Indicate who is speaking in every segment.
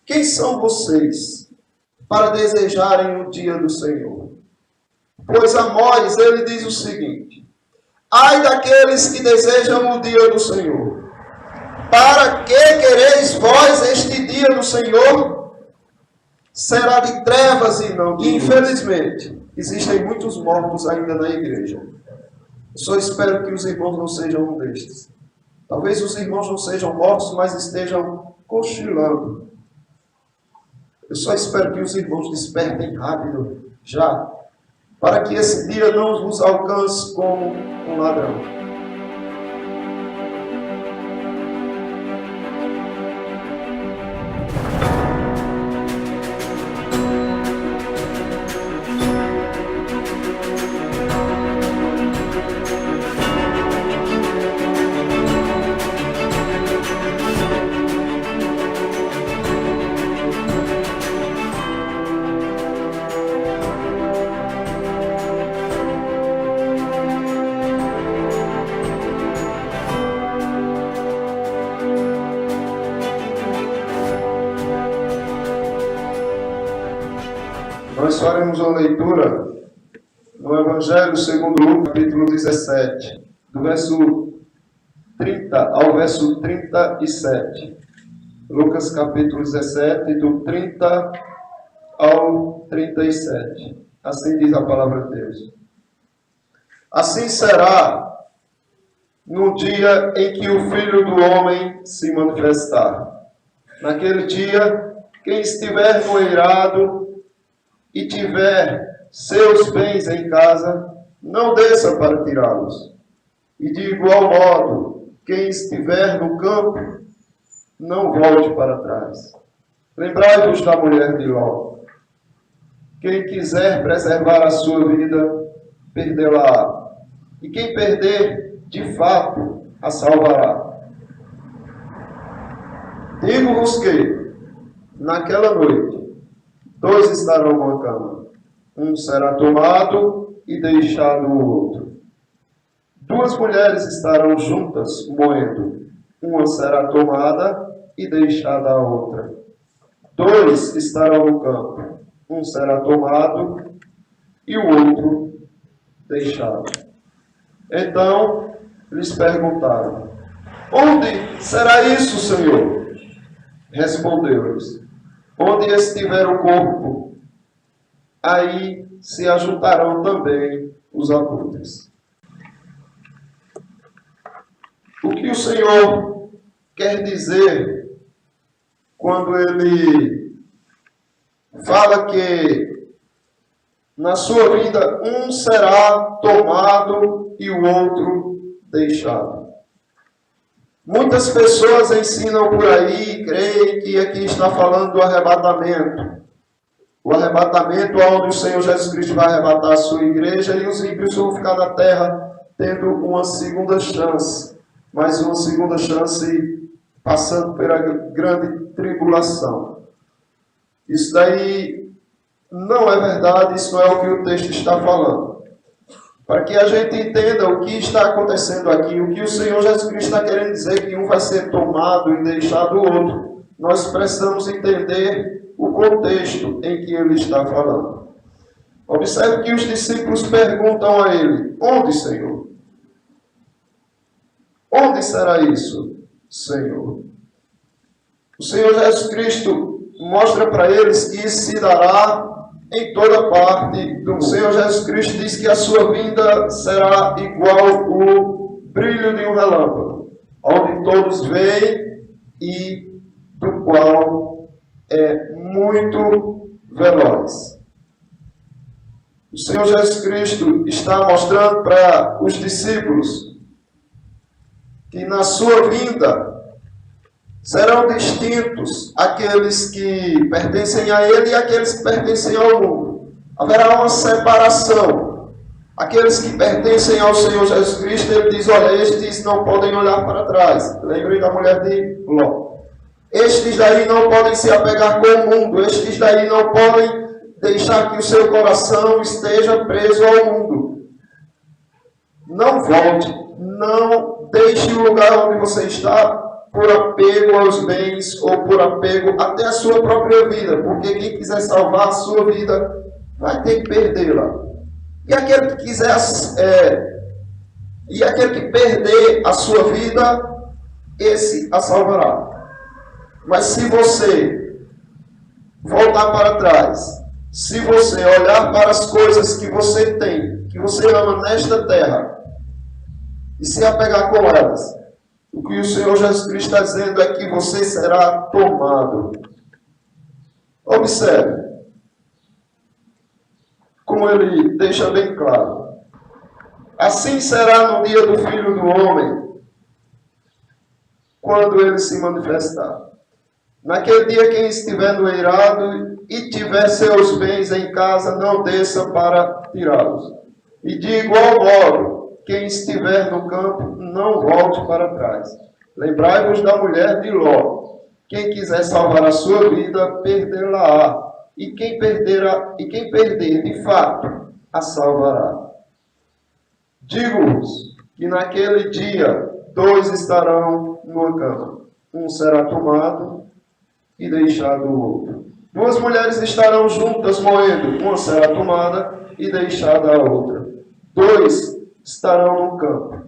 Speaker 1: Quem são vocês para desejarem o dia do Senhor? Pois Amós, ele diz o seguinte: ai daqueles que desejam o dia do Senhor. Para que quereis vós este dia do Senhor? Será de trevas e não de... Infelizmente, existem muitos mortos ainda na igreja. Eu só espero que os irmãos não sejam um destes. Talvez os irmãos não sejam mortos, mas estejam cochilando. Eu só espero que os irmãos despertem rápido, já, para que esse dia não vos alcance como um ladrão. Nós faremos uma leitura no Evangelho segundo Lucas, capítulo 17, do verso 30 ao verso 37. Lucas, capítulo 17, do 30 ao 37. Assim diz a palavra de Deus. Assim será no dia em que o Filho do Homem se manifestar. Naquele dia, quem estiver no eirado e tiver seus bens em casa, não desça para tirá-los. E de igual modo, quem estiver no campo, não volte para trás. Lembrai-vos da mulher de Ló. Quem quiser preservar a sua vida, perdê-la-á. E quem perder, de fato, a salvará. Digo-vos que, naquela noite, 2 estarão numa cama. Um será tomado e deixado o outro. 2 mulheres estarão juntas, moendo. Uma será tomada e deixada a outra. 2 estarão no campo. Um será tomado e o outro deixado. Então lhes perguntaram: onde será isso, Senhor? Respondeu-lhes: onde estiver o corpo, aí se ajuntarão também os abutres. O que o Senhor quer dizer quando Ele fala que na sua vida um será tomado e o outro deixado? Muitas pessoas ensinam por aí, creem que aqui está falando do arrebatamento. O arrebatamento onde o Senhor Jesus Cristo vai arrebatar a sua igreja e os ímpios vão ficar na terra tendo uma segunda chance. Mais uma segunda chance passando pela grande tribulação. Isso daí não é verdade, isso não é o que o texto está falando. Para que a gente entenda o que está acontecendo aqui, o que o Senhor Jesus Cristo está querendo dizer, que um vai ser tomado e deixado o outro, nós precisamos entender o contexto em que ele está falando. Observe que os discípulos perguntam a ele: onde, Senhor? Onde será isso, Senhor? O Senhor Jesus Cristo mostra para eles que isso se dará em toda parte. O Senhor Jesus Cristo diz que a sua vinda será igual o brilho de um relâmpago, onde todos veem e do qual é muito veloz. O Senhor Jesus Cristo está mostrando para os discípulos que na sua vinda serão distintos aqueles que pertencem a Ele e aqueles que pertencem ao mundo. Haverá uma separação. Aqueles que pertencem ao Senhor Jesus Cristo, Ele diz: olha, estes não podem olhar para trás. Lembrem da mulher de Ló. Estes daí não podem se apegar com o mundo. Estes daí não podem deixar que o seu coração esteja preso ao mundo. Não volte. Não deixe o lugar onde você está. por apego aos bens ou por apego até à sua própria vida, porque quem quiser salvar a sua vida vai ter que perdê-la. E aquele que quiser e aquele que perder a sua vida, esse a salvará. Mas se você voltar para trás, se você olhar para as coisas que você tem, que você ama nesta terra, e se apegar com elas, o que o Senhor Jesus Cristo está dizendo é que você será tomado. Observe como ele deixa bem claro. Assim será no dia do Filho do Homem, quando ele se manifestar. Naquele dia, quem estiver no eirado e tiver seus bens em casa, não desça para tirá-los. E de igual modo, quem estiver no campo, não volte para trás. Lembrai-vos da mulher de Ló. Quem quiser salvar a sua vida, perdê-la-á. E quem perder, de fato, a salvará. Digo-vos que naquele dia, 2 estarão numa cama. Um será tomado e deixado o outro. 2 mulheres estarão juntas moendo. Uma será tomada e deixada a outra. 2 estarão no campo.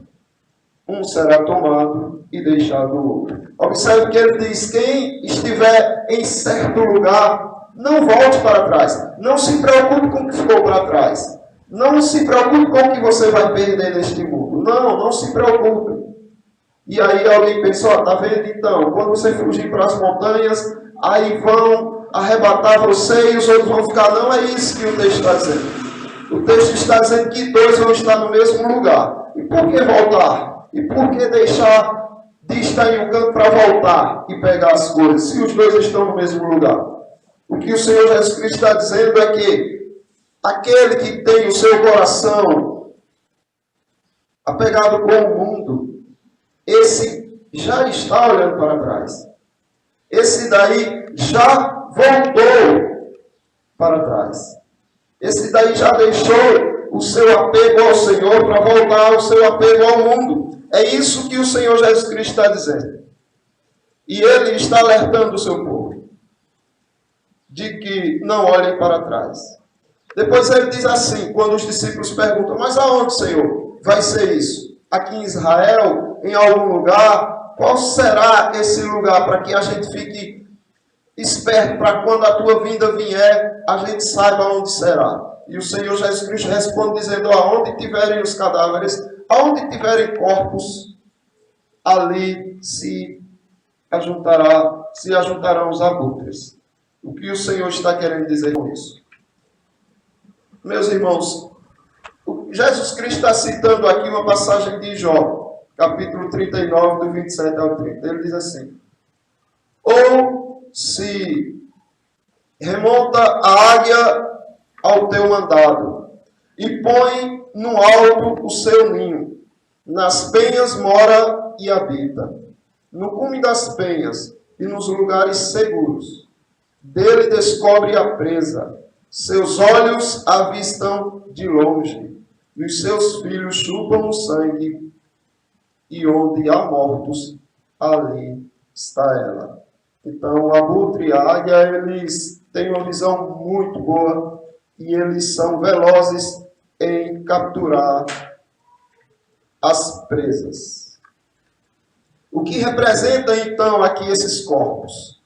Speaker 1: Um será tomado e deixado o outro. Observe que ele diz: quem estiver em certo lugar, não volte para trás. Não se preocupe com o que ficou para trás. Não se preocupe com o que você vai perder neste mundo. Não se preocupe. E aí alguém pensou, está vendo então? Quando você fugir para as montanhas, aí vão arrebatar você e os outros vão ficar. Não é isso que o texto está dizendo. O texto está dizendo que 2 vão estar no mesmo lugar. E por que voltar? E por que deixar de estar em um canto para voltar e pegar as coisas, se os 2 estão no mesmo lugar? O que o Senhor Jesus Cristo está dizendo é que aquele que tem o seu coração apegado com o mundo, esse já está olhando para trás. Esse daí já voltou para trás. Esse daí já deixou o seu apego ao Senhor para voltar ao seu apego ao mundo. É isso que o Senhor Jesus Cristo está dizendo. E Ele está alertando o seu povo de que não olhem para trás. Depois ele diz assim, quando os discípulos perguntam: mas aonde, Senhor, vai ser isso? Aqui em Israel? Em algum lugar? Qual será esse lugar para que a gente fique esperto para quando a tua vinda vier, a gente saiba onde será? E o Senhor Jesus Cristo responde dizendo: aonde tiverem os cadáveres, aonde tiverem corpos, ali se ajuntarão os abutres. O que o Senhor está querendo dizer com isso? Meus irmãos, Jesus Cristo está citando aqui uma passagem de Jó, capítulo 39, do 27 ao 30. Ele diz assim: ou se remonta a águia ao teu mandado, e põe no alto o seu ninho, nas penhas mora e habita, no cume das penhas e nos lugares seguros. Dele descobre a presa, seus olhos avistam de longe, e os seus filhos chupam o sangue, e onde há mortos, ali está ela. Então, o abutre e a águia, eles têm uma visão muito boa, e eles são velozes em capturar as presas. O que representa, então, aqui esses corpos?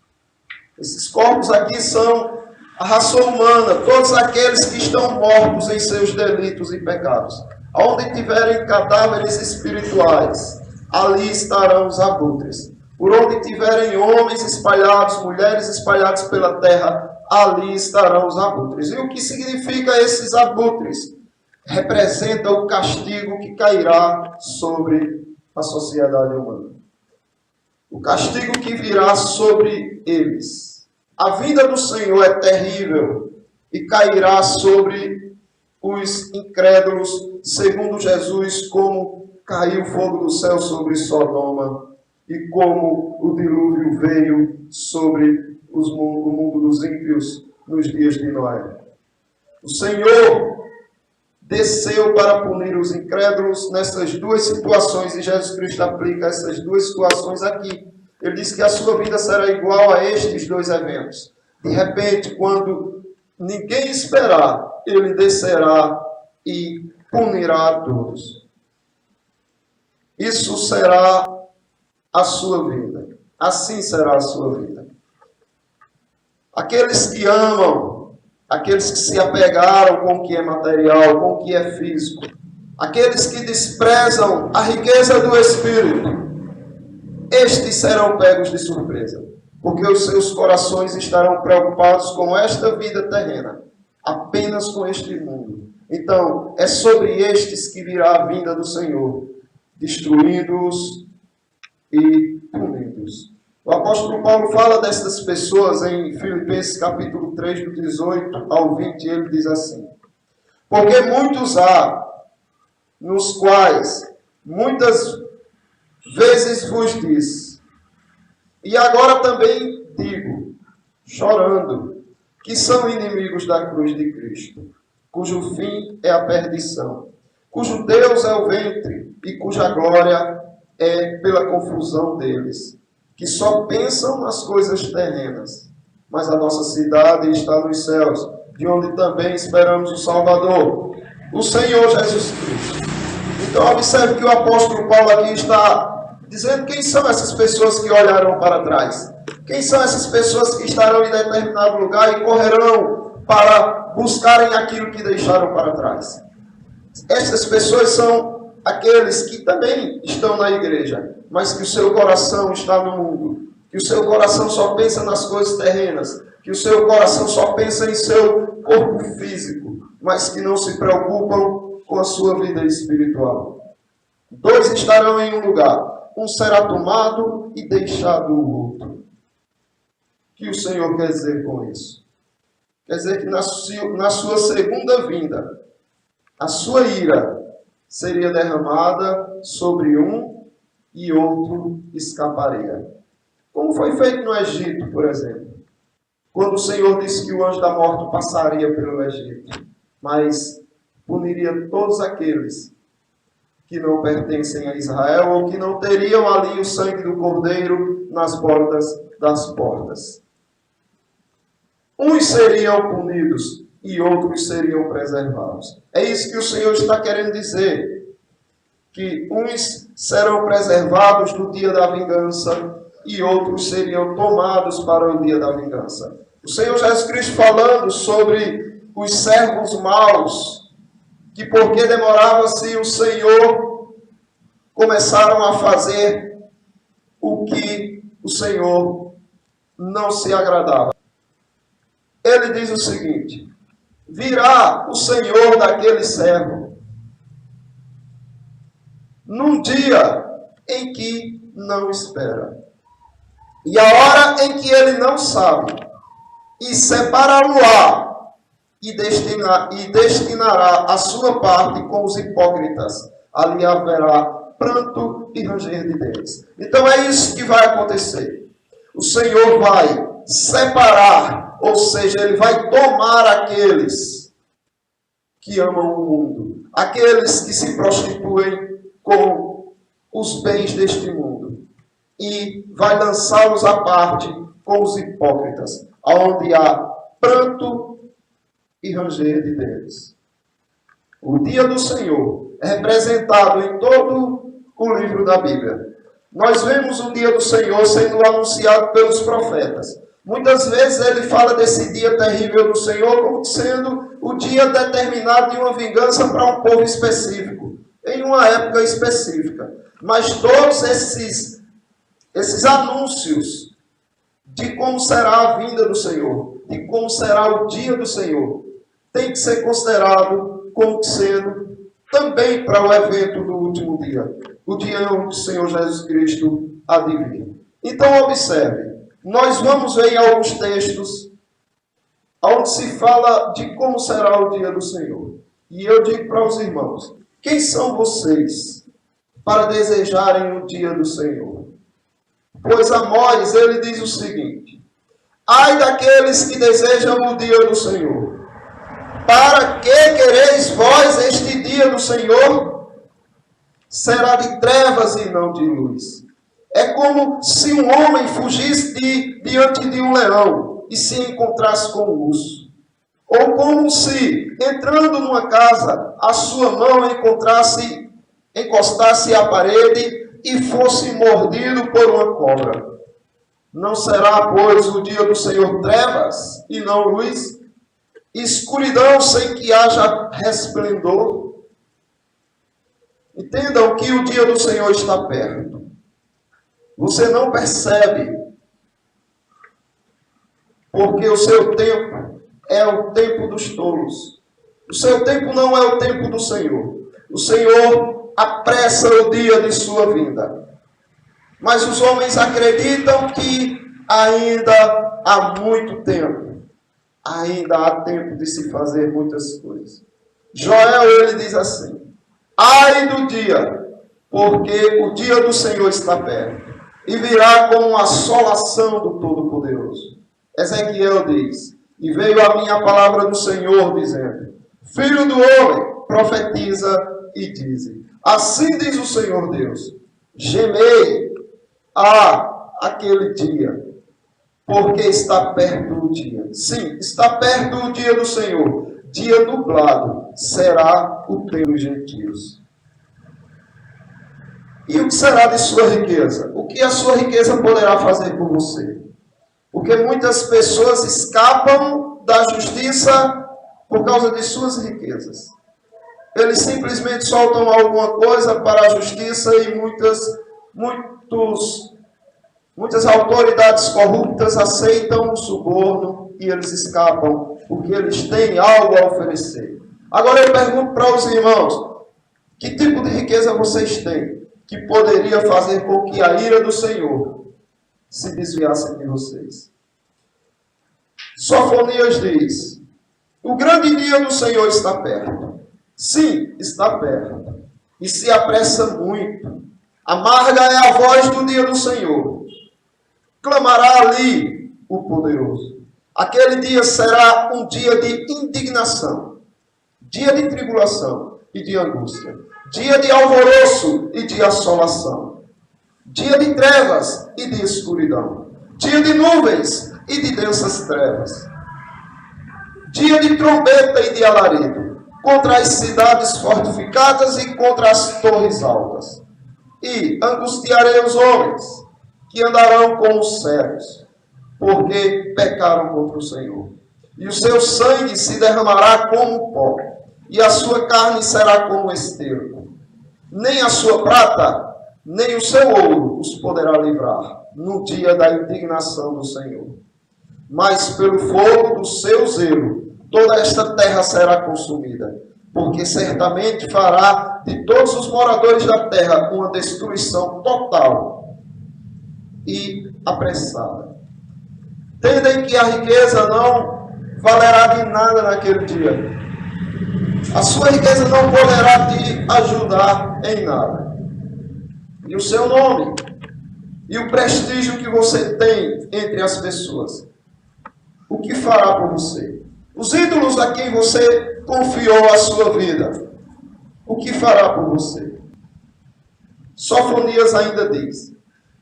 Speaker 1: Esses corpos aqui são a raça humana, todos aqueles que estão mortos em seus delitos e pecados. Onde tiverem cadáveres espirituais, ali estarão os abutres. Por onde tiverem homens espalhados, mulheres espalhadas pela terra, ali estarão os abutres. E o que significa esses abutres? Representa o castigo que cairá sobre a sociedade humana. O castigo que virá sobre eles. A vinda do Senhor é terrível e cairá sobre os incrédulos, segundo Jesus, como caiu fogo do céu sobre Sodoma e como o dilúvio veio sobre o mundo dos ímpios nos dias de Noé. O Senhor desceu para punir os incrédulos nessas 2 situações, e Jesus Cristo aplica essas 2 situações aqui. Ele diz que a sua vida será igual a estes dois eventos. De repente, quando ninguém esperar, ele descerá e punirá a todos. Isso será a sua vida. Assim será a sua vida. Aqueles que amam, aqueles que se apegaram com o que é material, com o que é físico, aqueles que desprezam a riqueza do Espírito, estes serão pegos de surpresa, porque os seus corações estarão preocupados com esta vida terrena, apenas com este mundo. Então, é sobre estes que virá a vinda do Senhor, destruindo-os e punindo-os. O apóstolo Paulo fala destas pessoas em Filipenses capítulo 3, do 18 ao 20, ele diz assim: porque muitos há, nos quais muitas vezes vos disse, e agora também digo, chorando, que são inimigos da cruz de Cristo, cujo fim é a perdição, cujo Deus é o ventre e cuja glória é pela confusão deles, que só pensam nas coisas terrenas, mas a nossa cidade está nos céus, de onde também esperamos o Salvador, o Senhor Jesus Cristo. Então observe que o apóstolo Paulo aqui está dizendo quem são essas pessoas que olharão para trás. Quem são essas pessoas que estarão em determinado lugar e correrão para buscarem aquilo que deixaram para trás. Estas pessoas são aqueles que também estão na igreja, mas que o seu coração está no mundo, que o seu coração só pensa nas coisas terrenas, que o seu coração só pensa em seu corpo físico, mas que não se preocupam com a sua vida espiritual. Dois estarão em um lugar, um será tomado e deixado o outro. O que o Senhor quer dizer com isso? Quer dizer que na sua segunda vinda, a sua ira seria derramada sobre um e outro escaparia. Como foi feito no Egito, por exemplo. Quando o Senhor disse que o anjo da morte passaria pelo Egito, mas puniria todos aqueles que não pertencem a Israel ou que não teriam ali o sangue do cordeiro nas bordas das portas. Uns seriam punidos e outros seriam preservados. É isso que o Senhor está querendo dizer. Que uns serão preservados no dia da vingança e outros seriam tomados para o dia da vingança. O Senhor Jesus Cristo falando sobre os servos maus, que porque demorava-se o Senhor, começaram a fazer o que o Senhor não se agradava. Ele diz o seguinte: virá o Senhor daquele servo num dia em que não espera, e a hora em que ele não sabe, e separá-lo-á, e destinará a sua parte com os hipócritas. Ali haverá pranto e ranger de dentes. Então é isso que vai acontecer. O Senhor vai separar, ou seja, ele vai tomar aqueles que amam o mundo, aqueles que se prostituem com os bens deste mundo, e vai lançá-los à parte com os hipócritas, onde há pranto e ranger de dentes. O dia do Senhor é representado em todo o livro da Bíblia. Nós vemos o dia do Senhor sendo anunciado pelos profetas. Muitas vezes ele fala desse dia terrível do Senhor como sendo o dia determinado de uma vingança para um povo específico, em uma época específica. Mas todos esses anúncios de como será a vinda do Senhor, de como será o dia do Senhor, tem que ser considerado como sendo também para o evento do último dia, o dia onde o Senhor Jesus Cristo há de vir. Então observe, nós vamos ver em alguns textos onde se fala de como será o dia do Senhor. E eu digo para os irmãos, quem são vocês para desejarem o dia do Senhor? Pois Amós, ele diz o seguinte: ai daqueles que desejam o dia do Senhor. Para que quereis vós este dia do Senhor? Será de trevas e não de luz. É como se um homem fugisse diante de um leão e se encontrasse com um urso. Ou como se, entrando numa casa, a sua mão encostasse à parede e fosse mordido por uma cobra. Não será, pois, o dia do Senhor trevas e não luz, escuridão sem que haja resplendor? Entendam que o dia do Senhor está perto. Você não percebe, porque o seu tempo é o tempo dos tolos. O seu tempo não é o tempo do Senhor. O Senhor apressa o dia de sua vinda. Mas os homens acreditam que ainda há muito tempo. Ainda há tempo de se fazer muitas coisas. Joel, ele diz assim: ai do dia, porque o dia do Senhor está perto, e virá com uma assolação do Todo-Poderoso. Ezequiel diz: e veio a minha palavra do Senhor, dizendo: filho do homem, profetiza e dize: assim diz o Senhor Deus, gemei aquele dia, porque está perto o dia. Sim, está perto o dia do Senhor. Dia nublado será o tempo dos gentios. E o que será de sua riqueza? O que a sua riqueza poderá fazer por você? Porque muitas pessoas escapam da justiça por causa de suas riquezas. Eles simplesmente soltam alguma coisa para a justiça e muitas autoridades corruptas aceitam o suborno e eles escapam, porque eles têm algo a oferecer. Agora eu pergunto para os irmãos: que tipo de riqueza vocês têm que poderia fazer com que a ira do Senhor se desviasse de vocês? Sofonias diz: o grande dia do Senhor está perto. Sim, está perto. E se apressa muito. Amarga é a voz do dia do Senhor. Clamará ali o poderoso. Aquele dia será um dia de indignação, dia de tribulação e de angústia, dia de alvoroço e de assolação, dia de trevas e de escuridão, dia de nuvens e de densas trevas, dia de trombeta e de alarido, contra as cidades fortificadas e contra as torres altas. E angustiarei os homens que andarão com os cegos, porque pecaram contra o Senhor. E o seu sangue se derramará como pó, e a sua carne será como esterco. Nem a sua prata, nem o seu ouro os poderá livrar no dia da indignação do Senhor. Mas pelo fogo do seu zelo, toda esta terra será consumida, porque certamente fará de todos os moradores da terra uma destruição total e apressada. Entendem que a riqueza não valerá de nada naquele dia. A sua riqueza não poderá te ajudar em nada. E o seu nome, e o prestígio que você tem entre as pessoas, o que fará por você? Os ídolos a quem você confiou a sua vida, o que fará por você? Sofonias ainda diz: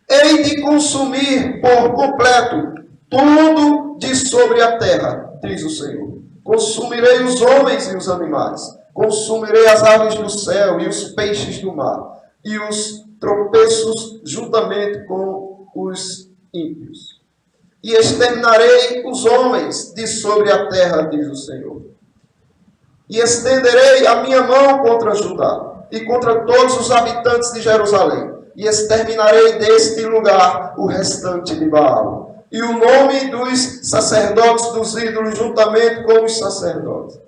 Speaker 1: hei de consumir por completo tudo de sobre a terra, diz o Senhor. Consumirei os homens e os animais, consumirei as aves do céu e os peixes do mar, e os tropeços juntamente com os ímpios. E exterminarei os homens de sobre a terra, diz o Senhor. E estenderei a minha mão contra Judá e contra todos os habitantes de Jerusalém, e exterminarei deste lugar o restante de Baal, e o nome dos sacerdotes dos ídolos juntamente com os sacerdotes,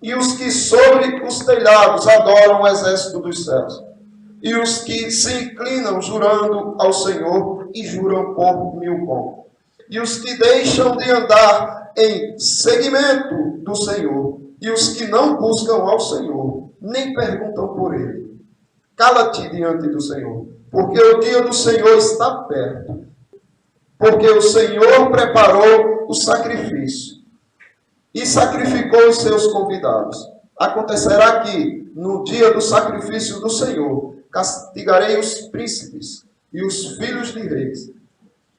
Speaker 1: e os que sobre os telhados adoram o exército dos céus, e os que se inclinam jurando ao Senhor e juram por Milcom, e os que deixam de andar em seguimento do Senhor, e os que não buscam ao Senhor, nem perguntam por Ele. Cala-te diante do Senhor, porque o dia do Senhor está perto. Porque o Senhor preparou o sacrifício e sacrificou os seus convidados. Acontecerá que, no dia do sacrifício do Senhor, castigarei os príncipes e os filhos de reis,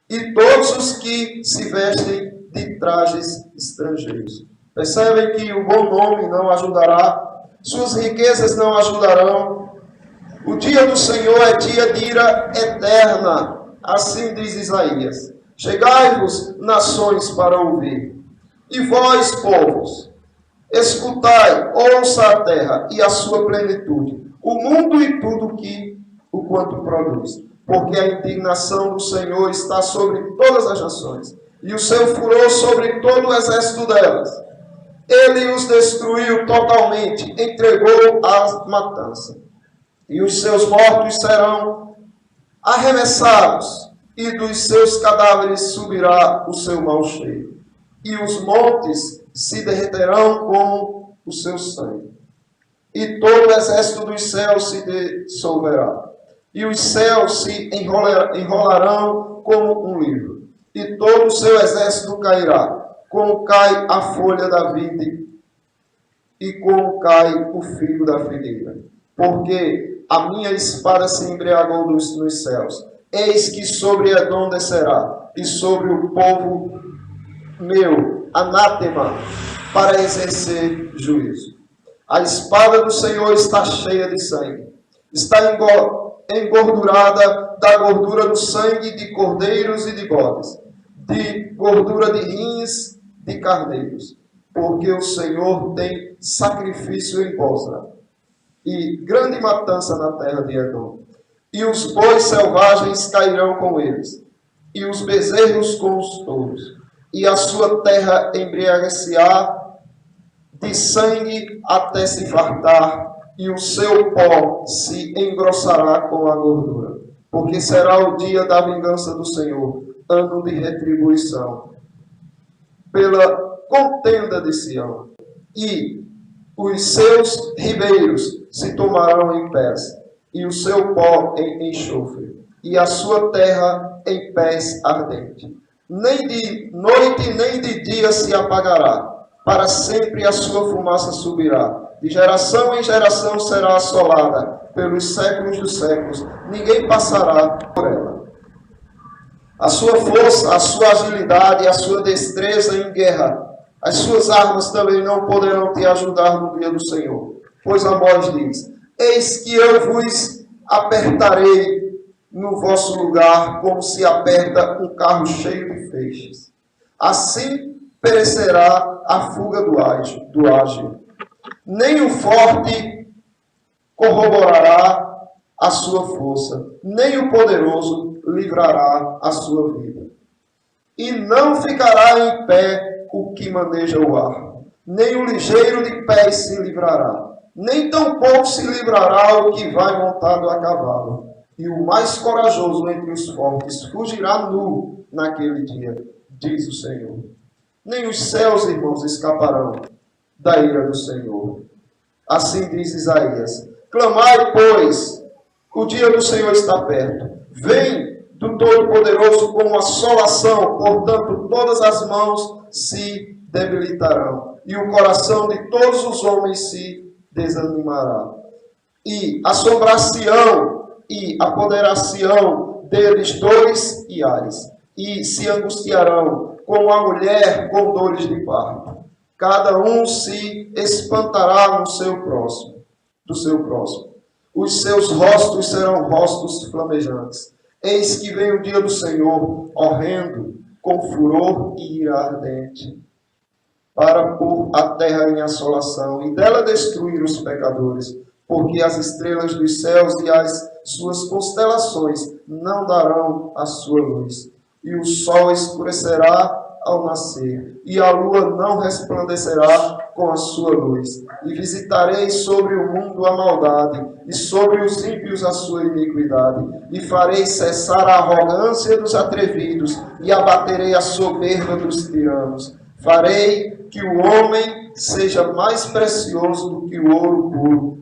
Speaker 1: e todos os que se vestem de trajes estrangeiros. Percebem que o bom nome não ajudará, suas riquezas não ajudarão. O dia do Senhor é dia de ira eterna, assim diz Isaías. Chegai-vos, nações, para ouvir. E vós, povos, escutai, ouça a terra e a sua plenitude, o mundo e tudo o quanto produz. Porque a indignação do Senhor está sobre todas as nações, e o seu furor sobre todo o exército delas. Ele os destruiu totalmente, entregou à matança. E os seus mortos serão arremessados, e dos seus cadáveres subirá o seu mau cheiro. E os montes se derreterão como o seu sangue. E todo o exército dos céus se dissolverá. E os céus se enrolarão como um livro. E todo o seu exército cairá, como cai a folha da vide, e como cai o figo da figueira. Porque a minha espada se embriagou nos céus. Eis que sobre Edom descerá, e sobre o povo meu, anátema, para exercer juízo. A espada do Senhor está cheia de sangue. Está engordurada da gordura do sangue de cordeiros e de bodes, de gordura de rins de carneiros. Porque o Senhor tem sacrifício em Bosra, e grande matança na terra de Edom. E os bois selvagens cairão com eles, e os bezerros com os touros. E a sua terra embriagar-se-á de sangue até se fartar, e o seu pó se engrossará com a gordura. Porque será o dia da vingança do Senhor, ano de retribuição, pela contenda de Sião. E os seus ribeiros se tomarão em pés, e o seu pó em enxofre, e a sua terra em pés ardente. Nem de noite nem de dia se apagará, para sempre a sua fumaça subirá. De geração em geração será assolada, pelos séculos dos séculos, ninguém passará por ela. A sua força, a sua agilidade, a sua destreza em guerra, as suas armas também não poderão te ajudar no dia do Senhor. Pois Amós diz: eis que eu vos apertarei no vosso lugar, como se aperta um carro cheio de feixes. Assim perecerá a fuga do ágil. Nem o forte corroborará a sua força, nem o poderoso livrará a sua vida. E não ficará em pé o que maneja o arco, nem o ligeiro de pés se livrará, nem tampouco se livrará o que vai montado a cavalo. E o mais corajoso entre os fortes fugirá nu naquele dia, diz o Senhor. Nem os céus, irmãos, escaparão da ira do Senhor. Assim diz Isaías: clamai, pois, o dia do Senhor está perto. Vem do Todo-Poderoso com assolação, portanto todas as mãos se debilitarão, e o coração de todos os homens se desanimará. E assombração e apoderação deles dores e ares, e se angustiarão como a mulher com dores de parto. Cada um se espantará do seu próximo. Os seus rostos serão rostos flamejantes. Eis que vem o dia do Senhor, horrendo, com furor e ira ardente, para pôr a terra em assolação e dela destruir os pecadores, porque as estrelas dos céus e as suas constelações não darão a sua luz, e o sol escurecerá ao nascer, e a lua não resplandecerá com a sua luz. E visitarei sobre o mundo a maldade, e sobre os ímpios a sua iniquidade, e farei cessar a arrogância dos atrevidos, e abaterei a soberba dos tiranos. Farei que o homem seja mais precioso do que o ouro puro,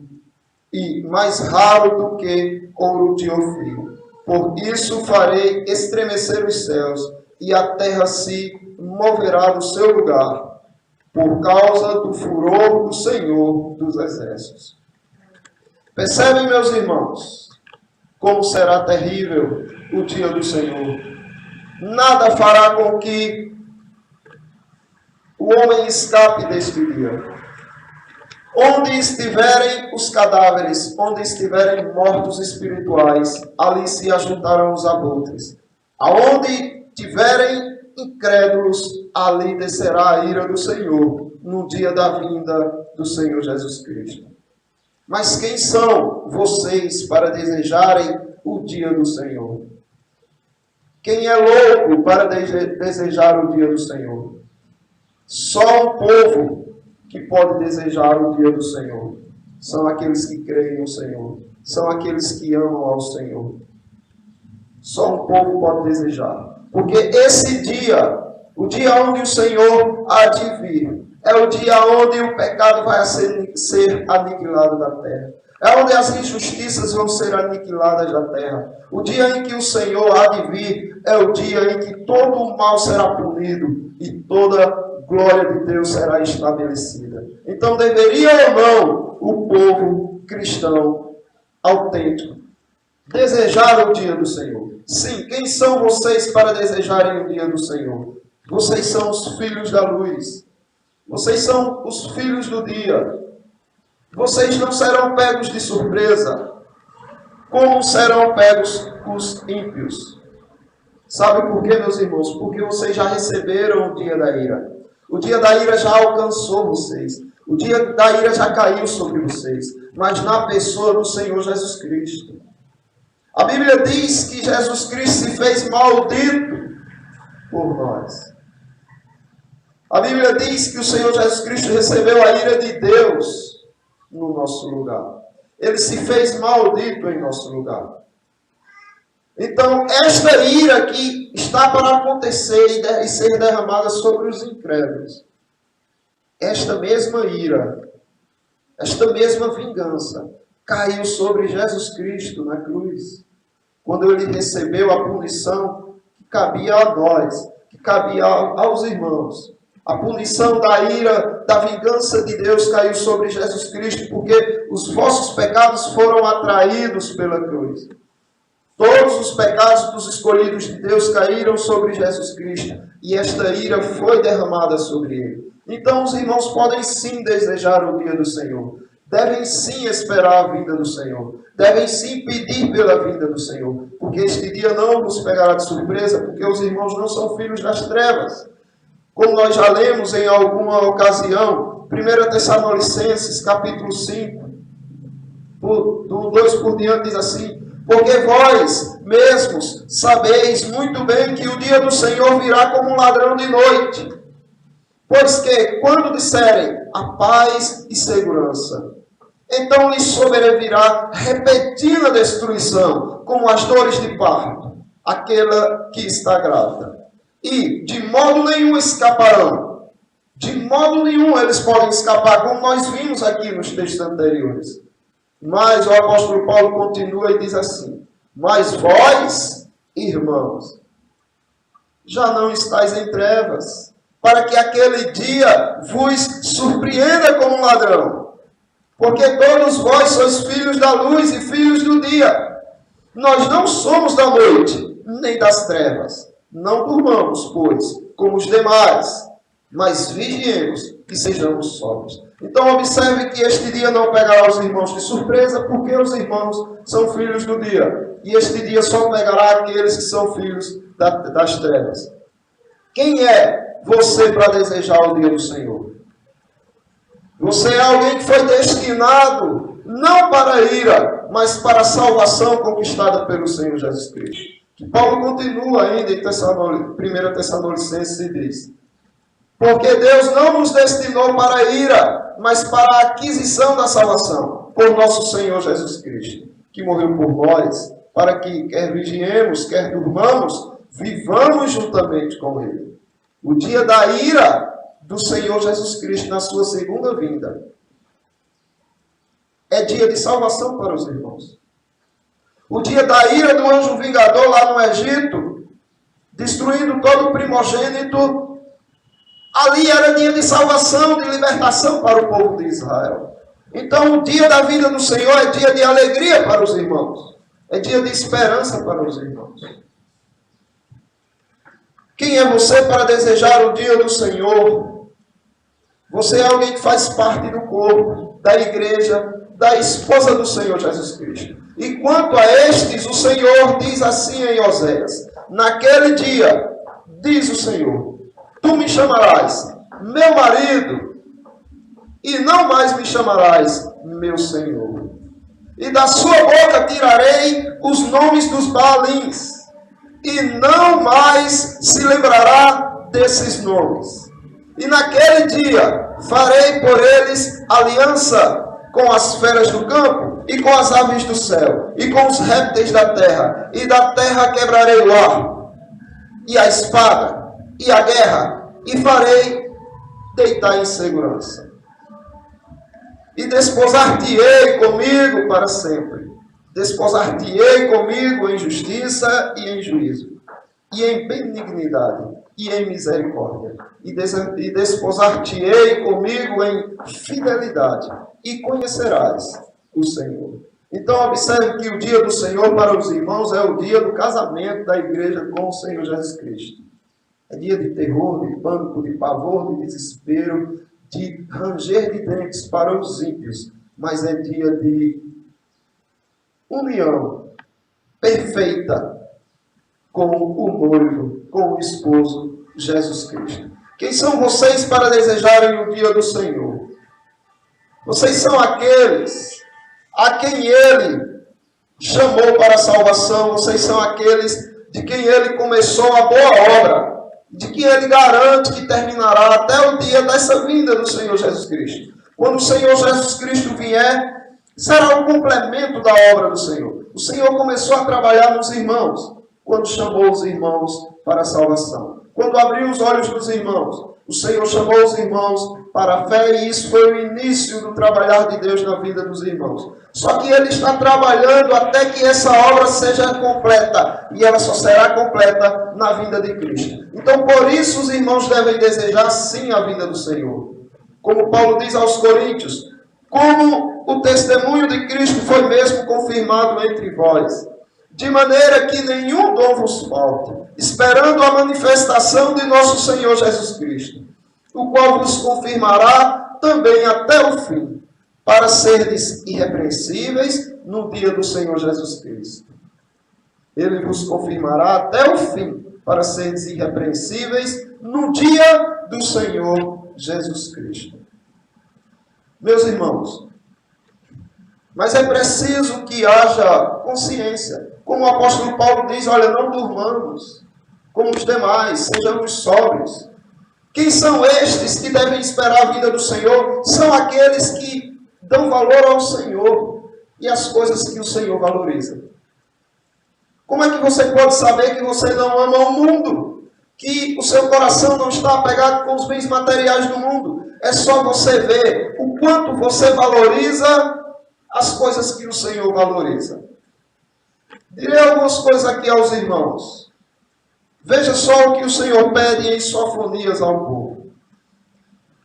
Speaker 1: e mais raro do que ouro de Ofir. Por isso farei estremecer os céus, e a terra se moverá do seu lugar, por causa do furor do Senhor dos Exércitos. Percebem, meus irmãos, como será terrível o dia do Senhor. Nada fará com que o homem escape deste dia. Onde estiverem os cadáveres, onde estiverem mortos espirituais, ali se ajuntarão os abutres. Aonde tiverem incrédulos, ali descerá a ira do Senhor, no dia da vinda do Senhor Jesus Cristo. Mas quem são vocês para desejarem o dia do Senhor? Quem é louco para desejar o dia do Senhor? Só um povo que pode desejar o dia do Senhor são aqueles que creem no Senhor, são aqueles que amam ao Senhor. Só um povo pode desejar, porque esse dia, o dia onde o Senhor há de vir, é o dia onde o pecado vai ser aniquilado da terra, é onde as injustiças vão ser aniquiladas da terra. O dia em que o Senhor há de vir é o dia em que todo o mal será punido e toda glória de Deus será estabelecida. Então deveria ou não o povo cristão autêntico desejar o dia do Senhor? Sim, quem são vocês para desejarem o dia do Senhor? Vocês são os filhos da luz. Vocês são os filhos do dia. Vocês não serão pegos de surpresa, como serão pegos os ímpios. Sabe por quê, meus irmãos? Porque vocês já receberam o dia da ira. O dia da ira já alcançou vocês. O dia da ira já caiu sobre vocês. Mas na pessoa do Senhor Jesus Cristo. A Bíblia diz que Jesus Cristo se fez maldito por nós. A Bíblia diz que o Senhor Jesus Cristo recebeu a ira de Deus no nosso lugar. Ele se fez maldito em nosso lugar. Então, esta ira que está para acontecer e ser derramada sobre os incrédulos, esta mesma ira, esta mesma vingança, caiu sobre Jesus Cristo na cruz, quando ele recebeu a punição que cabia a nós, que cabia aos irmãos. A punição da ira, da vingança de Deus caiu sobre Jesus Cristo, porque os vossos pecados foram atraídos pela cruz. Todos os pecados dos escolhidos de Deus caíram sobre Jesus Cristo, e esta ira foi derramada sobre ele. Então os irmãos podem sim desejar o dia do Senhor, devem sim esperar a vinda do Senhor, devem sim pedir pela vinda do Senhor, porque este dia não nos pegará de surpresa, porque os irmãos não são filhos das trevas. Como nós já lemos em alguma ocasião, 1 Tessalonicenses capítulo 5, do 2 por diante diz assim: porque vós mesmos sabeis muito bem que o dia do Senhor virá como um ladrão de noite. Pois que, quando disserem a paz e segurança, então lhes sobrevirá repentina destruição, como as dores de parto, aquela que está grávida. E de modo nenhum escaparão. De modo nenhum eles podem escapar, como nós vimos aqui nos textos anteriores. Mas o apóstolo Paulo continua e diz assim: mas vós, irmãos, já não estáis em trevas, para que aquele dia vos surpreenda como um ladrão. Porque todos vós sois filhos da luz e filhos do dia. Nós não somos da noite, nem das trevas. Não durmamos, pois, como os demais, mas vigiemos que sejamos sóbrios. Então observe que este dia não pegará os irmãos de surpresa, porque os irmãos são filhos do dia. E este dia só pegará aqueles que são filhos das trevas. Quem é você para desejar o dia do Senhor? Você é alguém que foi destinado não para a ira, mas para a salvação conquistada pelo Senhor Jesus Cristo. Que Paulo continua ainda em 1 Tessalonicenses e diz: porque Deus não nos destinou para a ira, mas para a aquisição da salvação, por nosso Senhor Jesus Cristo, que morreu por nós, para que, quer vigiemos, quer durmamos, vivamos juntamente com Ele. O dia da ira do Senhor Jesus Cristo na sua segunda vinda é dia de salvação para os irmãos. O dia da ira do anjo vingador lá no Egito, destruindo todo o primogênito, ali era dia de salvação, de libertação para o povo de Israel. Então o dia da vinda do Senhor é dia de alegria para os irmãos. É dia de esperança para os irmãos. Quem é você para desejar o dia do Senhor? Você é alguém que faz parte do corpo, da igreja, da esposa do Senhor Jesus Cristo. E quanto a estes, o Senhor diz assim em Oséias: naquele dia, diz o Senhor, tu me chamarás meu marido, e não mais me chamarás meu Senhor. E da sua boca tirarei os nomes dos Baalins, e não mais se lembrará desses nomes. E naquele dia farei por eles aliança com as feras do campo, e com as aves do céu, e com os répteis da terra, e da terra quebrarei o arco, e a espada, e a guerra, e farei deitar em segurança. E desposar-te-ei comigo para sempre. Desposar-te-ei comigo em justiça e em juízo, e em benignidade, e em misericórdia. E desposar-te-ei comigo em fidelidade, e conhecerás o Senhor. Então, observe que o dia do Senhor para os irmãos é o dia do casamento da igreja com o Senhor Jesus Cristo. É dia de terror, de pânico, de pavor, de desespero, de ranger de dentes para os ímpios, mas é dia de união perfeita com o noivo, com o esposo Jesus Cristo. Quem são vocês para desejarem o dia do Senhor? Vocês são aqueles a quem Ele chamou para a salvação. Vocês são aqueles de quem Ele começou a boa obra, de que Ele garante que terminará até o dia dessa vinda do Senhor Jesus Cristo. Quando o Senhor Jesus Cristo vier, será o complemento da obra do Senhor. O Senhor começou a trabalhar nos irmãos, quando chamou os irmãos para a salvação. Quando abriu os olhos dos irmãos, o Senhor chamou os irmãos para a fé, e isso foi o início do trabalhar de Deus na vida dos irmãos. Só que Ele está trabalhando até que essa obra seja completa, e ela só será completa na vinda de Cristo. Então, por isso, os irmãos devem desejar sim a vinda do Senhor. Como Paulo diz aos Coríntios, como o testemunho de Cristo foi mesmo confirmado entre vós, de maneira que nenhum dom vos falte, esperando a manifestação de nosso Senhor Jesus Cristo, o qual vos confirmará também até o fim, para serdes irrepreensíveis no dia do Senhor Jesus Cristo. Ele vos confirmará até o fim, para serdes irrepreensíveis no dia do Senhor Jesus Cristo. Meus irmãos, mas é preciso que haja consciência. Como o apóstolo Paulo diz, olha, não durmamos como os demais, sejamos sóbrios. Quem são estes que devem esperar a vinda do Senhor? São aqueles que dão valor ao Senhor e às coisas que o Senhor valoriza. Como é que você pode saber que você não ama o mundo? Que o seu coração não está apegado com os bens materiais do mundo? É só você ver o quanto você valoriza as coisas que o Senhor valoriza. Direi algumas coisas aqui aos irmãos. Veja só o que o Senhor pede em Sofonias ao povo.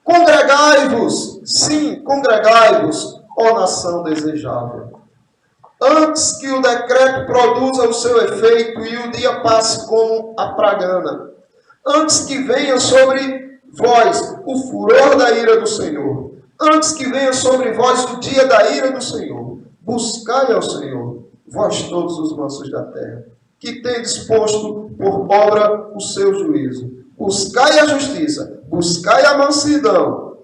Speaker 1: Congregai-vos, sim, congregai-vos, ó nação desejável. Antes que o decreto produza o seu efeito e o dia passe como a pragana. Antes que venha sobre vós o furor da ira do Senhor. Antes que venha sobre vós o dia da ira do Senhor. Buscai ao Senhor, vós todos os mansos da terra, que tendes posto por obra o seu juízo. Buscai a justiça, buscai a mansidão.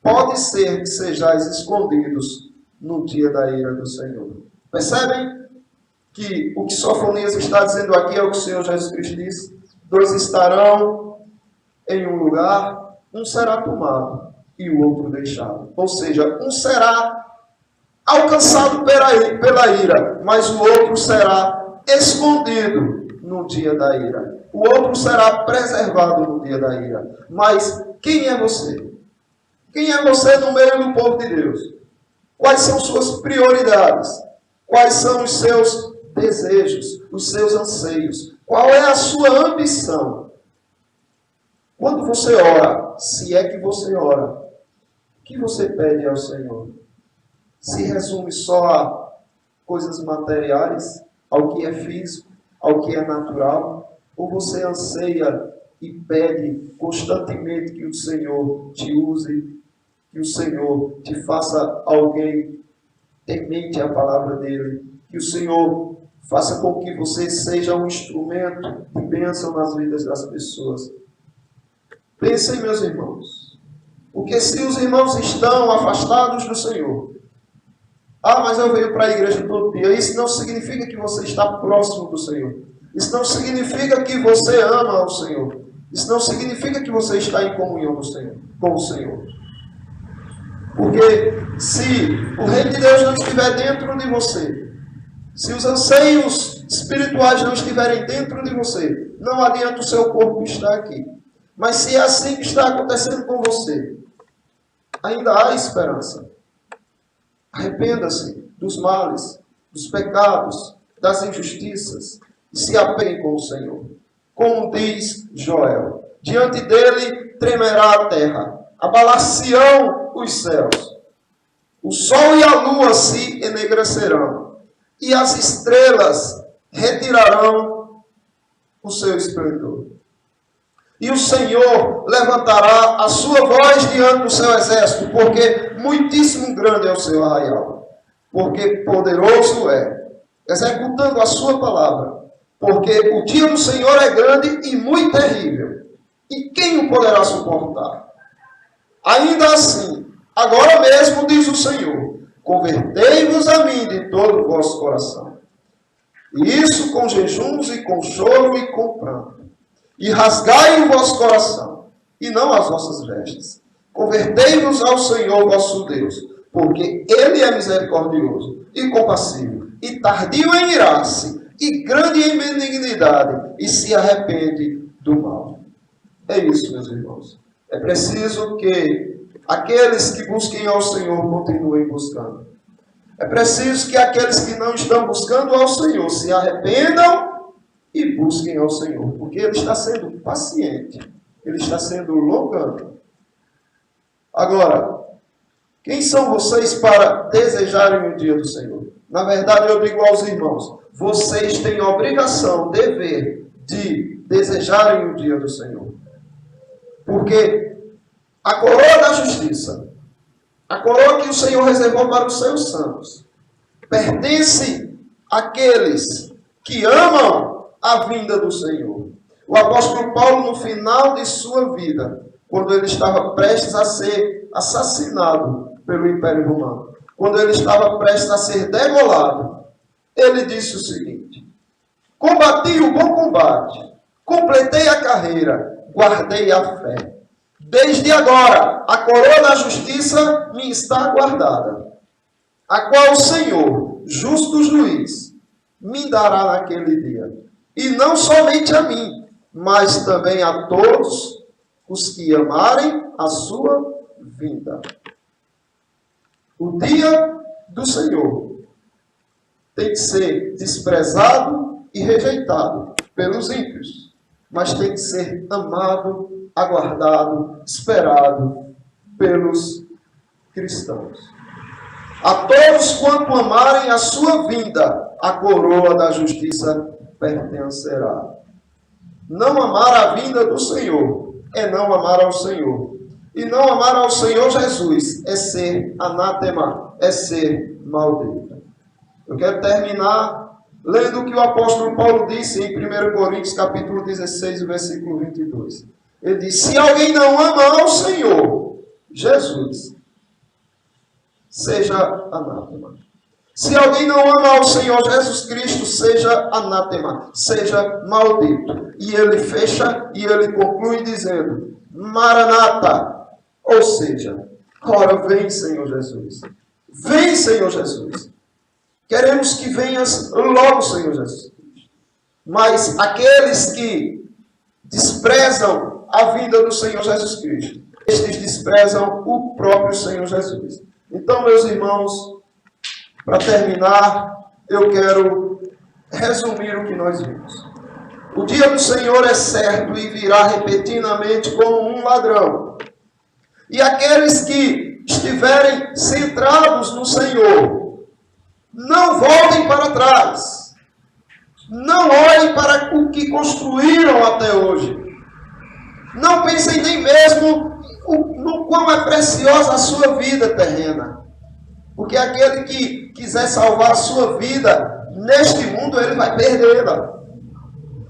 Speaker 1: Pode ser que sejais escondidos no dia da ira do Senhor. Percebem que o que Sofonias está dizendo aqui é o que o Senhor Jesus Cristo disse? Dois estarão em um lugar, um será tomado e o outro deixado. Ou seja, um será alcançado pela ira, mas o outro será escondido no dia da ira. O outro será preservado no dia da ira. Mas quem é você? Quem é você no meio do povo de Deus? Quais são suas prioridades? Quais são os seus desejos, os seus anseios? Qual é a sua ambição? Quando você ora, se é que você ora, o que você pede ao Senhor? Se resume só a coisas materiais, ao que é físico, ao que é natural? Ou você anseia e pede constantemente que o Senhor te use, que o Senhor te faça alguém temente à palavra dele, que o Senhor faça com que você seja um instrumento de bênção nas vidas das pessoas. Pensem, meus irmãos, porque se os irmãos estão afastados do Senhor, mas eu venho para a igreja todo dia, isso não significa que você está próximo do Senhor. Isso não significa que você ama ao Senhor. Isso não significa que você está em comunhão com o Senhor. Porque se o reino de Deus não estiver dentro de você, se os anseios espirituais não estiverem dentro de você, não adianta o seu corpo estar aqui. Mas se é assim que está acontecendo com você, ainda há esperança. Arrependa-se dos males, dos pecados, das injustiças e se apegue com o Senhor. Como diz Joel, diante dele tremerá a terra, abalar-se-ão os céus. O sol e a lua se enegrecerão e as estrelas retirarão o seu esplendor. E o Senhor levantará a sua voz diante do seu exército, porque muitíssimo grande é o seu arraial. Porque poderoso é, executando a sua palavra. Porque o dia do Senhor é grande e muito terrível. E quem o poderá suportar? Ainda assim, agora mesmo diz o Senhor, convertei-vos a mim de todo o vosso coração. E isso com jejuns e com choro e com pranto. E rasgai o vosso coração, e não as vossas vestes. Convertei-vos ao Senhor vosso Deus, porque Ele é misericordioso e compassivo, e tardio em irar-se, e grande em benignidade, e se arrepende do mal. É isso, meus irmãos. É preciso que aqueles que busquem ao Senhor continuem buscando. É preciso que aqueles que não estão buscando ao Senhor se arrependam e busquem ao Senhor, porque Ele está sendo paciente, Ele está sendo longânimo. Agora, quem são vocês para desejarem o dia do Senhor? Na verdade, eu digo aos irmãos, vocês têm obrigação, dever, de desejarem o dia do Senhor. Porque a coroa da justiça, a coroa que o Senhor reservou para os seus santos, pertence àqueles que amam a vinda do Senhor. O apóstolo Paulo, no final de sua vida, quando ele estava prestes a ser assassinado pelo Império Romano, quando ele estava prestes a ser degolado, ele disse o seguinte: combati o bom combate, completei a carreira, guardei a fé. Desde agora, a coroa da justiça me está guardada, a qual o Senhor, justo juiz, me dará naquele dia. E não somente a mim, mas também a todos os que amarem a sua vinda. O dia do Senhor tem que ser desprezado e rejeitado pelos ímpios, mas tem que ser amado, aguardado, esperado pelos cristãos. A todos quanto amarem a sua vinda, a coroa da justiça pertencerá. Não amar a vinda do Senhor é não amar ao Senhor. E não amar ao Senhor Jesus é ser anátema, é ser maldito. Eu quero terminar lendo o que o apóstolo Paulo disse em 1 Coríntios capítulo 16, versículo 22. Ele diz: se alguém não ama ao Senhor Jesus, seja anátema. Se alguém não ama ao Senhor Jesus Cristo, seja anátema, seja maldito. E ele fecha e ele conclui dizendo: Maranata, ou seja, ora vem, Senhor Jesus. Vem, Senhor Jesus. Queremos que venhas logo, Senhor Jesus. Mas aqueles que desprezam a vinda do Senhor Jesus Cristo, estes desprezam o próprio Senhor Jesus. Então, meus irmãos, para terminar, eu quero resumir o que nós vimos. O dia do Senhor é certo e virá repentinamente como um ladrão. E aqueles que estiverem centrados no Senhor, não voltem para trás. Não olhem para o que construíram até hoje. Não pensem nem mesmo no quão é preciosa a sua vida terrena. Porque aquele que quiser salvar a sua vida neste mundo, ele vai perdê-la.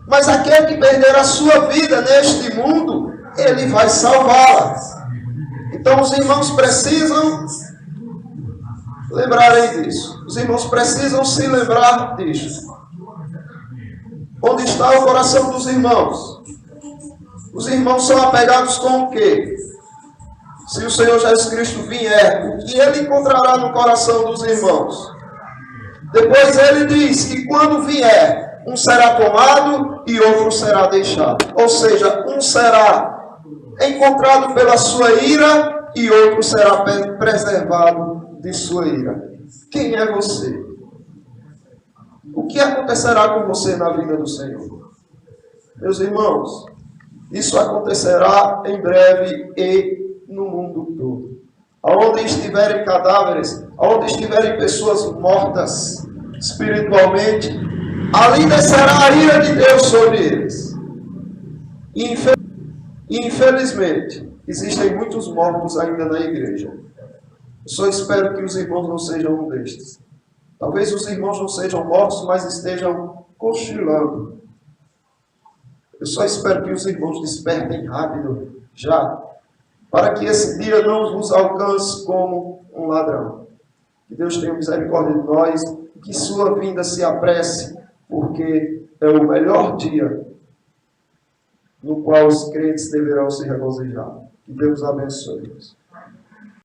Speaker 1: Mas aquele que perder a sua vida neste mundo, ele vai salvá-la. Então os irmãos precisam lembrarem disso. Os irmãos precisam se lembrar disso. Onde está o coração dos irmãos? Os irmãos são apegados com o quê? Se o Senhor Jesus Cristo vier, o que ele encontrará no coração dos irmãos? Depois ele diz que quando vier, um será tomado e outro será deixado. Ou seja, um será encontrado pela sua ira e outro será preservado de sua ira. Quem é você? O que acontecerá com você na vida do Senhor? Meus irmãos, isso acontecerá em breve e no mundo todo. Aonde estiverem cadáveres, aonde estiverem pessoas mortas espiritualmente, ali descerá a ira de Deus sobre eles. E infelizmente, existem muitos mortos ainda na igreja. Eu só espero que os irmãos não sejam um destes. Talvez os irmãos não sejam mortos, mas estejam cochilando. Eu só espero que os irmãos despertem rápido, já, para que esse dia não vos alcance como um ladrão. Que Deus tenha misericórdia de nós, que sua vinda se apresse, porque é o melhor dia no qual os crentes deverão se regozijar. Que Deus abençoe.